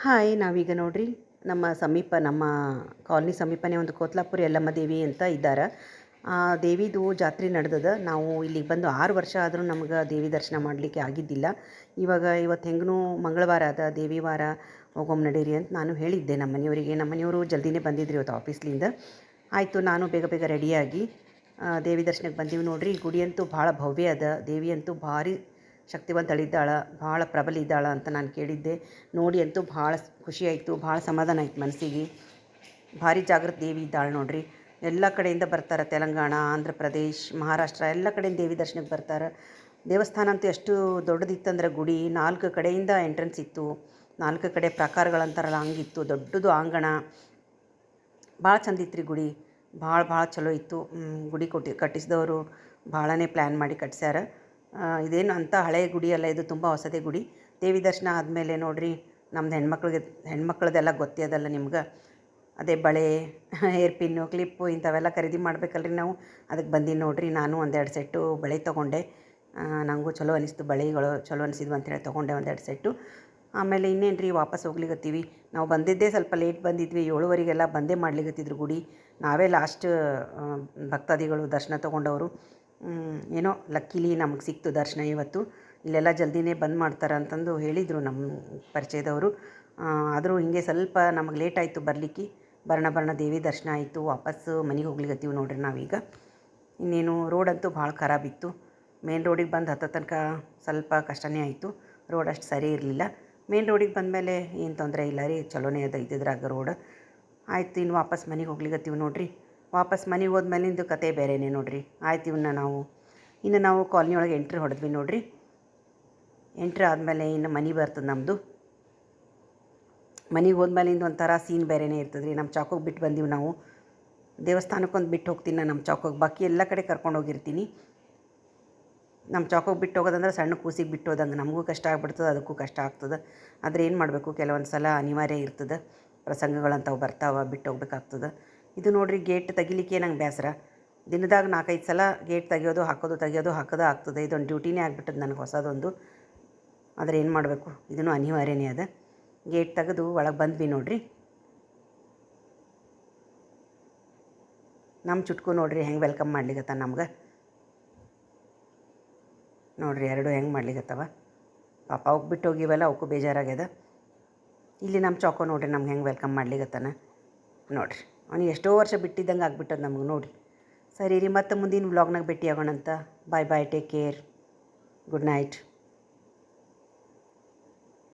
Hi ನಾವೀಗ ನೋಡ್ರಿ ನಮ್ಮ ಕಾಲನಿ ಸಮೀಪನೇ ಒಂದು ಕೋತ್ಲಾಪುರಿ ಯಲ್ಲಮ್ಮ ದೇವಿ ಅಂತ ಇದ್ದಾರೆ. ಆ ದೇವಿದು ಜಾತ್ರೆ ನಡೆದದ. ನಾವು ಇಲ್ಲಿಗೆ ಬಂದು 6 ವರ್ಷ ಆದರೂ ನಮ್ಗೆ ದೇವಿ ದರ್ಶನ ಮಾಡಲಿಕ್ಕೆ ಆಗಿದ್ದಿಲ್ಲ. ಇವತ್ತು ಹೆಂಗೂ ಮಂಗಳವಾರ ಅದ, ದೇವಿ ವಾರ, ಹೋಗೋಮ್ ನಡೀರಿ ಅಂತ ನಾನು ಹೇಳಿದ್ದೆ ನಮ್ಮ ಮನೆಯವರಿಗೆ. ನಮ್ಮ ಮನೆಯವರು ಜಲ್ದಿನೇ ಬಂದಿದ್ರು ಇವತ್ತು ಆಫೀಸ್ಲಿಂದ. ಆಯಿತು, ನಾನು ಬೇಗ ಬೇಗ ರೆಡಿಯಾಗಿ ದೇವಿ ದರ್ಶನಕ್ಕೆ ಬಂದೀವಿ ನೋಡ್ರಿ. ಗುಡಿ ಅಂತೂ ಭಾಳ ಭವ್ಯ ಅದ. ದೇವಿ ಅಂತೂ ಭಾರಿ ಶಕ್ತಿವಂತಳಿದ್ದಾಳೆ, ಭಾಳ ಪ್ರಬಲ ಇದ್ದಾಳೆ ಅಂತ ನಾನು ಕೇಳಿದ್ದೆ. ನೋಡಿ ಅಂತೂ ಭಾಳ ಖುಷಿ ಆಯಿತು, ಭಾಳ ಸಮಾಧಾನ ಆಯ್ತು ಮನಸ್ಸಿಗೆ. ಭಾರಿ ಜಾಗೃತ ದೇವಿ ಇದ್ದಾಳೆ ನೋಡ್ರಿ. ಎಲ್ಲ ಕಡೆಯಿಂದ ಬರ್ತಾರೆ, ತೆಲಂಗಾಣ, ಆಂಧ್ರ ಪ್ರದೇಶ್, ಮಹಾರಾಷ್ಟ್ರ ಎಲ್ಲ ಕಡೆಯಿಂದ ದೇವಿ ದರ್ಶನಕ್ಕೆ ಬರ್ತಾರೆ. ದೇವಸ್ಥಾನ ಅಂತೂ ಎಷ್ಟು ದೊಡ್ಡದಿತ್ತಂದ್ರೆ ಗುಡಿ 4 ಕಡೆಯಿಂದ ಎಂಟ್ರೆನ್ಸ್ ಇತ್ತು. 4 ಕಡೆ ಪ್ರಾಕಾರಗಳಂತಾರಲ್ಲ ಹಂಗಿತ್ತು. ದೊಡ್ಡದು ಆಂಗಣ, ಭಾಳ ಚಂದ ಇತ್ತು ರೀ ಗುಡಿ. ಭಾಳ ಚಲೋ ಇತ್ತು. ಗುಡಿ ಕಟ್ಟಿಸಿದವರು ಭಾಳನೇ ಪ್ಲ್ಯಾನ್ ಮಾಡಿ ಕಟ್ಸ್ಯಾರ. ಇದೇನು ಅಂಥ ಹಳೆಯ ಗುಡಿ ಅಲ್ಲ, ಇದು ತುಂಬ ಹೊಸದೇ ಗುಡಿ. ದೇವಿ ದರ್ಶನ ಆದಮೇಲೆ ನೋಡಿರಿ, ನಮ್ದು ಹೆಣ್ಮಕ್ಳದೆಲ್ಲ ಗೊತ್ತೇ ಅದಲ್ಲ ನಿಮ್ಗೆ. ಅದೇ ಬಳೆ, ಹೇರ್ ಪಿನ್ನು, ಕ್ಲಿಪ್ಪು ಇಂಥವೆಲ್ಲ ಖರೀದಿ ಮಾಡ್ಬೇಕಲ್ರಿ ನಾವು. ಅದಕ್ಕೆ ಬಂದೀನಿ ನೋಡಿರಿ. ನಾನು 1-2 ಸೆಟ್ಟು ಬಳೆ ತೊಗೊಂಡೆ. ನನಗೂ ಚಲೋ ಅನಿಸ್ತು, ಬಳೆಗಳು ಚಲೋ ಅನಿಸಿದ್ವು ಅಂಥೇಳಿ ತೊಗೊಂಡೆ 1-2 ಸೆಟ್ಟು. ಆಮೇಲೆ ಇನ್ನೇನು ರೀ, ವಾಪಸ್ ಹೋಗ್ಲಿಕತ್ತೀವಿ. ನಾವು ಬಂದಿದ್ದೇ ಸ್ವಲ್ಪ ಲೇಟ್ ಬಂದಿದ್ವಿ. 7:15 ಬಂದೇ ಮಾಡ್ಲಿಕತ್ತಿದ್ರು ಗುಡಿ. ನಾವೇ ಲಾಸ್ಟ್ ಭಕ್ತಾದಿಗಳು ದರ್ಶನ ತೊಗೊಂಡವರು. ಏನೋ ಲಕ್ಕಿಲಿ ನಮಗೆ ಸಿಕ್ತು ದರ್ಶನ ಇವತ್ತು. ಇಲ್ಲೆಲ್ಲ ಜಲ್ದಿನೇ ಬಂದ್ ಮಾಡ್ತಾರೆ ಅಂತಂದು ಹೇಳಿದರು ನಮ್ಮ ಪರಿಚಯದವರು. ಆದರೂ ಹೀಗೆ ಸ್ವಲ್ಪ ನಮಗೆ ಲೇಟ್ ಆಯಿತು ಬರಲಿಕ್ಕೆ. ಬರೋಣ ದೇವಿ ದರ್ಶನ ಆಯಿತು. ವಾಪಸ್ಸು ಮನೆಗೆ ಹೋಗ್ಲಿಕತ್ತೀವಿ ನೋಡ್ರಿ ನಾವೀಗ. ಇನ್ನೇನು, ರೋಡಂತೂ ಭಾಳ ಖರಾಬಿತ್ತು. ಮೇನ್ ರೋಡಿಗೆ ಬಂದು ಹತ್ತೋ ತನಕ ಸ್ವಲ್ಪ ಕಷ್ಟನೇ ಆಯಿತು. ರೋಡ್ ಅಷ್ಟು ಸರಿ ಇರಲಿಲ್ಲ. ಮೇನ್ ರೋಡಿಗೆ ಬಂದಮೇಲೆ ಏನು ತೊಂದರೆ ಇಲ್ಲ ರೀ, ಚಲೋನೇ ಅದ ಇದ್ದಿದ್ರಾಗ ರೋಡ್. ಆಯ್ತು, ಇನ್ನು ವಾಪಸ್ ಮನೆಗೆ ಹೋಗ್ಲಿಕತ್ತೀವಿ ನೋಡಿರಿ. ವಾಪಸ್ ಮನೆಗೆ ಹೋದ್ಮೇಲಿಂದು ಕತೆ ಬೇರೆಯೇ ನೋಡಿರಿ. ಆಯ್ತು, ಇನ್ನು ನಾವು ಕಾಲನಿ ಒಳಗೆ ಎಂಟ್ರಿ ಹೊಡೆದ್ವಿ ನೋಡಿರಿ. ಎಂಟ್ರಿ ಆದಮೇಲೆ ಇನ್ನು ಮನೆ ಬರ್ತದೆ ನಮ್ಮದು. ಮನೆಗೆ ಹೋದ್ಮೇಲಿಂದ ಒಂಥರ ಸೀನ್ ಬೇರೆಯೇ ಇರ್ತದೆ ರೀ. ನಮ್ಮ ಚೌಕಕ್ಕೆ ಬಿಟ್ಟು ಬಂದೀವಿ ನಾವು. ದೇವಸ್ಥಾನಕ್ಕೊಂದು ಬಿಟ್ಟು ಹೋಗ್ತೀನಿ ನಾನು ನಮ್ಮ ಚೌಕಕ್ಕೆ, ಬಾಕಿ ಎಲ್ಲ ಕಡೆ ಕರ್ಕೊಂಡು ಹೋಗಿರ್ತೀನಿ. ನಮ್ಮ ಚೌಕಕ್ಕೆ ಬಿಟ್ಟು ಹೋಗೋದಂದ್ರೆ ಸಣ್ಣ ಕೂಸಿಗೆ ಬಿಟ್ಟು ಹೋದಂಗೆ. ನಮಗೂ ಕಷ್ಟ ಆಗ್ಬಿಡ್ತದೆ, ಅದಕ್ಕೂ ಕಷ್ಟ ಆಗ್ತದೆ. ಆದರೆ ಏನು ಮಾಡಬೇಕು, ಕೆಲವೊಂದು ಸಲ ಅನಿವಾರ್ಯ ಇರ್ತದೆ. ಪ್ರಸಂಗಗಳಂತವು ಬರ್ತಾವೆ, ಬಿಟ್ಟು ಹೋಗ್ಬೇಕಾಗ್ತದೆ. ಇದು ನೋಡಿರಿ, ಗೇಟ್ ತೆಗಿಲಿಕ್ಕೆ ನಂಗೆ ಬೇಸರ. ದಿನದಾಗ 4-5 ಸಲ ಗೇಟ್ ತೆಗಿಯೋದು ಹಾಕೋದು ಆಗ್ತದೆ. ಇದೊಂದು ಡ್ಯೂಟಿನೇ ಆಗಿಬಿಟ್ಟದು ನನಗೆ ಹೊಸದೊಂದು. ಆದರೆ ಏನು ಮಾಡಬೇಕು, ಇದೂ ಅನಿವಾರ್ಯನೇ ಅದ. ಗೇಟ್ ತೆಗೆದು ಒಳಗೆ ಬಂದ್ವಿ ನೋಡಿರಿ. ನಮ್ಮ ಚುಟ್ಕು ನೋಡಿರಿ ಹೆಂಗೆ ವೆಲ್ಕಮ್ ಮಾಡ್ಲಿಕತ್ತ ನಮ್ಗೆ. ನೋಡಿರಿ, ಎರಡು ಹೆಂಗೆ ಮಾಡ್ಲಿಕತ್ತವ ಪಾಪ. ಅವಕ್ಕೆ ಬಿಟ್ಟು ಹೋಗಿವಲ್ಲ, ಅವಕ್ಕೂ ಬೇಜಾರಾಗ್ಯದ. ಇಲ್ಲಿ ನಮ್ಮ ಚೌಕ ನೋಡಿರಿ ನಮ್ಗೆ ಹೆಂಗೆ ವೆಲ್ಕಮ್ ಮಾಡ್ಲಿಕತ್ತಾನ ನೋಡಿರಿ. ಅವನಿಗೆ ಎಷ್ಟೋ ವರ್ಷ ಬಿಟ್ಟಿದ್ದಂಗೆ ಆಗ್ಬಿಟ್ಟದ ನಮ್ಗೆ ನೋಡಿ. ಸರಿ ರೀ, ಮತ್ತೆ ಮುಂದಿನ ವ್ಲಾಗ್ನಾಗ ಭೇಟಿ ಆಗೋಣಂತ. ಬಾಯ್, ಟೇಕ್ ಕೇರ್, ಗುಡ್ ನೈಟ್.